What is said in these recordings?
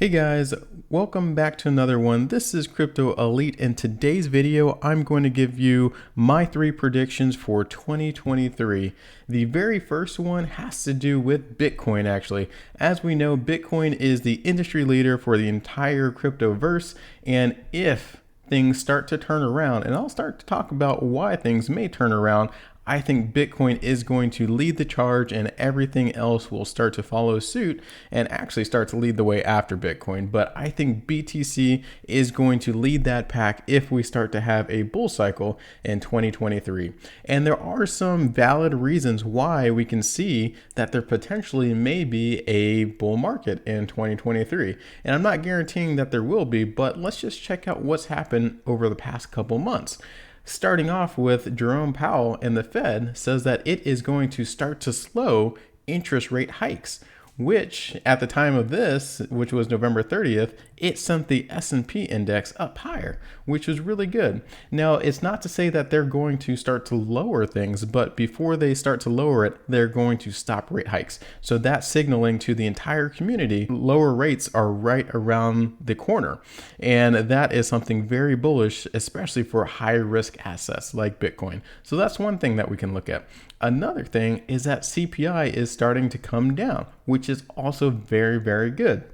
Hey guys, welcome back to another one. This is Crypto Elite. In today's video, I'm going to give you my 3 predictions for 2023. The very first one has to do with Bitcoin actually. As we know, Bitcoin is the industry leader for the entire cryptoverse, and if things start to turn around, and I'll start to talk about why things may turn around, I think Bitcoin is going to lead the charge and everything else will start to follow suit and actually start to lead the way after Bitcoin. But I think BTC is going to lead that pack if we start to have a bull cycle in 2023. And there are some valid reasons why we can see that there potentially may be a bull market in 2023. And I'm not guaranteeing that there will be, but let's just check out what's happened over the past couple months. Starting off with Jerome Powell and the Fed says that it is going to start to slow interest rate hikes, which at the time of this, which was November 30th, it sent the S&P index up higher, which was really good. Now, it's not to say that they're going to start to lower things, but before they start to lower it, they're going to stop rate hikes. So that's signaling to the entire community, lower rates are right around the corner. And that is something very bullish, especially for high risk assets like Bitcoin. So that's one thing that we can look at. Another thing is that CPI is starting to come down, which is also very, very good.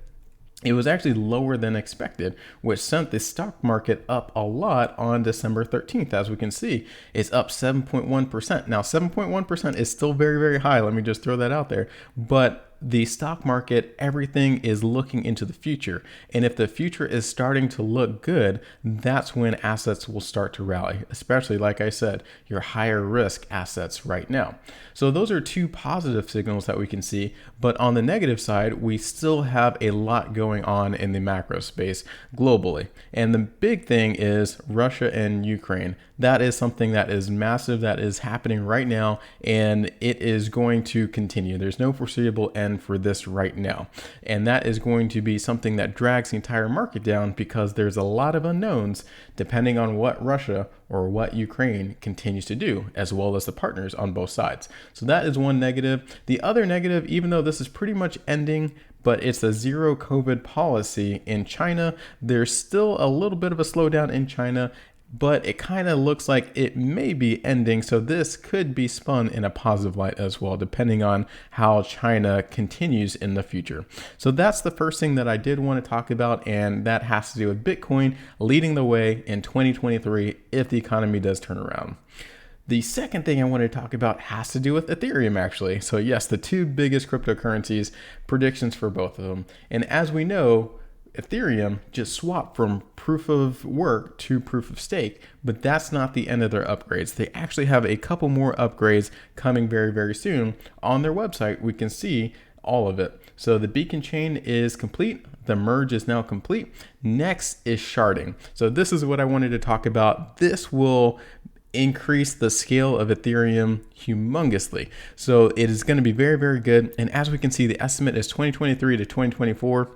It was actually lower than expected, which sent the stock market up a lot on December 13th. As we can see, it's up 7.1%. Now, 7.1% is still very, very high. Let me just throw that out there. But the stock market, everything is looking into the future. And if the future is starting to look good, that's when assets will start to rally, especially, like I said, your higher risk assets right now. So those are 2 positive signals that we can see. But on the negative side, we still have a lot going on in the macro space globally. And the big thing is Russia and Ukraine. That is something that is massive, that is happening right now, and it is going to continue. There's no foreseeable end for this right now. And that is going to be something that drags the entire market down because there's a lot of unknowns depending on what Russia or what Ukraine continues to do, as well as the partners on both sides. So that is one negative. The other negative, even though this is pretty much ending, but it's a zero COVID policy in China, there's still a little bit of a slowdown in China, but it kind of looks like it may be ending. So this could be spun in a positive light as well, depending on how China continues in the future. So that's the first thing that I did want to talk about, and that has to do with Bitcoin leading the way in 2023 if the economy does turn around. The second thing I want to talk about has to do with Ethereum, actually. So yes, the 2 biggest cryptocurrencies, predictions for both of them. And as we know, Ethereum just swapped from proof of work to proof of stake, but that's not the end of their upgrades. They actually have a couple more upgrades coming very, very soon. On their website, we can see all of it. So the beacon chain is complete. The merge is now complete. Next is sharding. So this is what I wanted to talk about. This will increase the scale of Ethereum humongously. So it is going to be very, very good. And as we can see, the estimate is 2023 to 2024.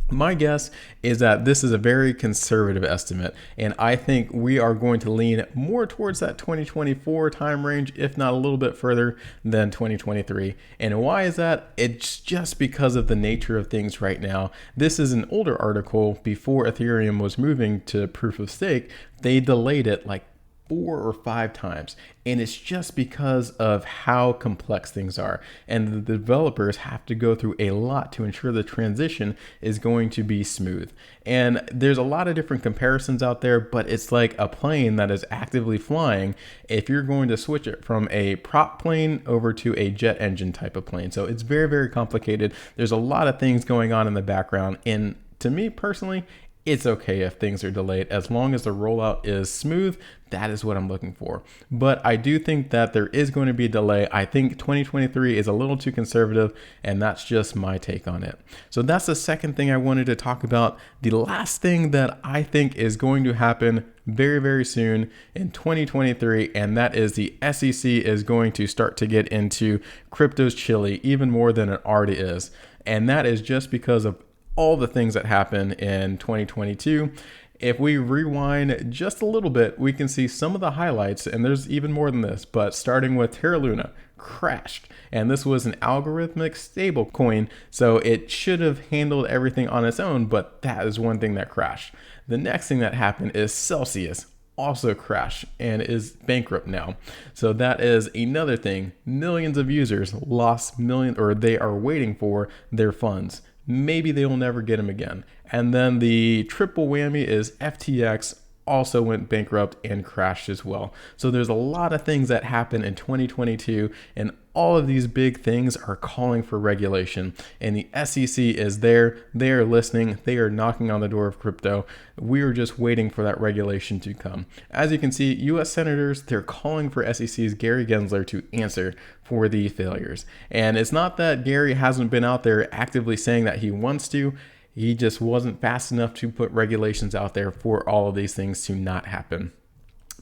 My guess is that this is a very conservative estimate, and I think we are going to lean more towards that 2024 time range, if not a little bit further than 2023. And why is that? It's just because of the nature of things right now. This is an older article before Ethereum was moving to proof of stake. They delayed it like 4 or 5 times. And it's just because of how complex things are. And the developers have to go through a lot to ensure the transition is going to be smooth. And there's a lot of different comparisons out there, but it's like a plane that is actively flying if you're going to switch it from a prop plane over to a jet engine type of plane. So it's very, very complicated. There's a lot of things going on in the background. And to me personally, it's okay if things are delayed as long as the rollout is smooth. That is what I'm looking for. But I do think that there is going to be a delay. I think 2023 is a little too conservative, and that's just my take on it. So that's the second thing I wanted to talk about. The last thing that I think is going to happen very, very soon in 2023, and that is the SEC is going to start to get into crypto's chili even more than it already is. And that is just because of all the things that happened in 2022. If we rewind just a little bit, we can see some of the highlights, and there's even more than this, but starting with Terra Luna, crashed. And this was an algorithmic stable coin, so it should have handled everything on its own, but that is one thing that crashed. The next thing that happened is Celsius also crashed and is bankrupt now. So that is another thing. Millions of users lost millions, or they are waiting for their funds. Maybe they will never get them again. And then the triple whammy is FTX also went bankrupt and crashed as well. So there's a lot of things that happen in 2022, and all of these big things are calling for regulation. And the SEC is there, they are listening, they are knocking on the door of crypto. We are just waiting for that regulation to come. As you can see, US senators, they're calling for SEC's Gary Gensler to answer for the failures. And it's not that Gary hasn't been out there actively saying that he wants to. He just wasn't fast enough to put regulations out there for all of these things to not happen.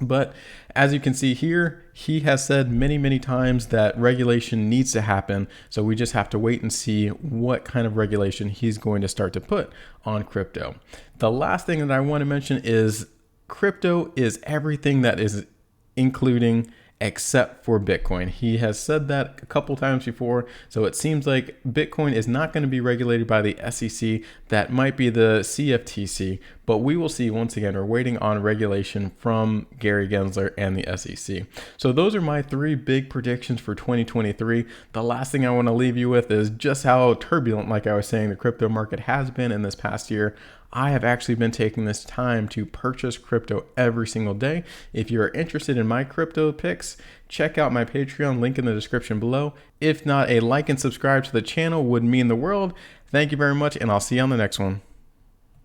But as you can see here, he has said many, many times that regulation needs to happen. So we just have to wait and see what kind of regulation he's going to start to put on crypto. The last thing that I want to mention is crypto is everything that is including except for Bitcoin. He has said that a couple times before, so it seems like Bitcoin is not going to be regulated by the SEC. That might be the CFTC, but we will see. Once again, we're waiting on regulation from Gary Gensler and the SEC. So those are my three big predictions for 2023. The last thing I want to leave you with is just how turbulent, like I was saying, the crypto market has been in this past year. I have actually been taking this time to purchase crypto every single day. If you're interested in my crypto picks, check out my Patreon, link in the description below. If not, a like and subscribe to the channel would mean the world. Thank you very much, and I'll see you on the next one.